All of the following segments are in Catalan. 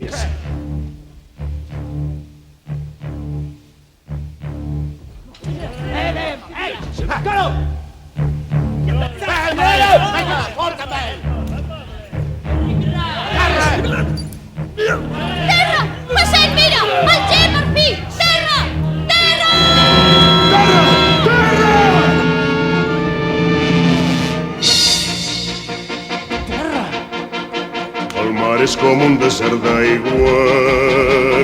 Gràcies. Terra! Passem, mira! El G per fi! Terra! Terra! El mar és com un desert d'aigua,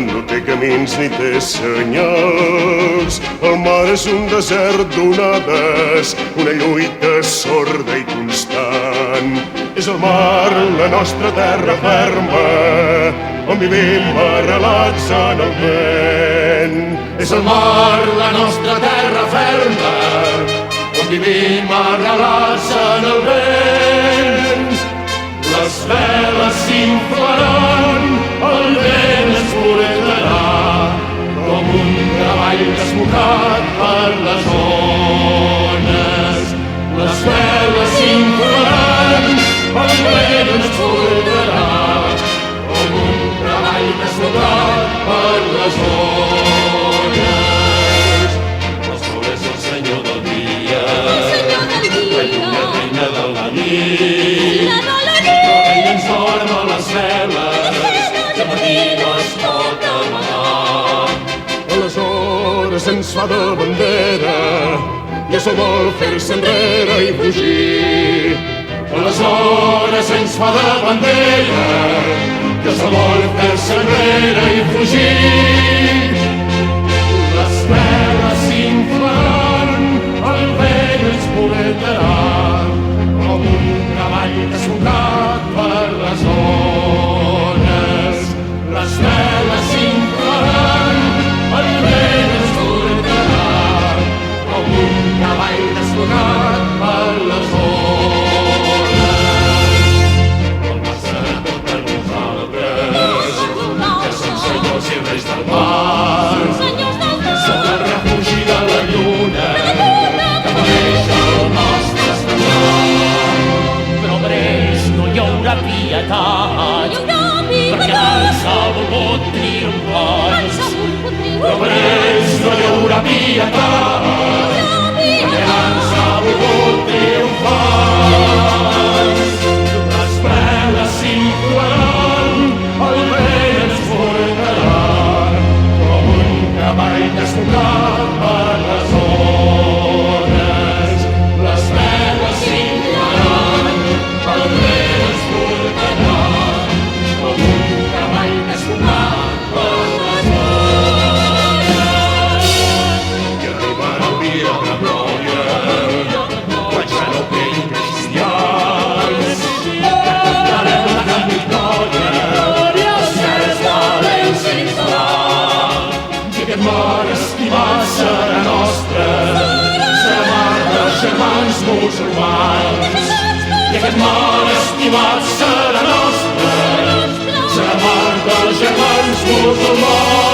no té camins ni té senyals. El mar és un desert d'onades, una lluita sorda i constant. És el mar la nostra terra ferma, on vivim arrelats en el vent. És el mar la nostra terra ferma, on vivim arrelats en el vent. Les veles s'inflaran, el vent ens portarà, com un cavall desbocat per les ones. Les veles s'inflaran, el vent ens portarà, com un cavall desbocat per les ones. El sol és el senyor del dia, la lluna reina de la nit. Ens dorm a les veles, de matí no es pot amagar. Aleshores ens fa de bandera i el sol vol fer-se enrere i fugir. Aleshores ens fa de bandera i el sol vol fer-se enrere i fugir. Les veles s'inflaran, el vent ens portarà, com un cavall desbocat per les ones. Les veles s'inflaran, el vent ens portarà, com un cavall desbocat per les ones. El mar serà tot per nosaltres, que som senyors i reis del mar. Som el refugi de la lluna, que mereix el nostre estat. Però per ells no hi haurà pietat, perquè ens ha volgut triomfar. Però per ells no hi haurà pietat, perquè ens ha volgut triomfar. Les veles s'inflaran, el vent ens portarà, com un cavall desbocat per les ones. Les veles s'inflaran, el vent ens portarà, com un cavall desbocat per les ones. I arribarà el dia de glòria, quan ja no quedin cristians, que cantarem la gran victòria, els cels valents s'instalar. I aquest mar estimat serà nostre, serà mar dels germans musulmans. I aquest mar estimat serà nostre, serà mar dels germans musulmans.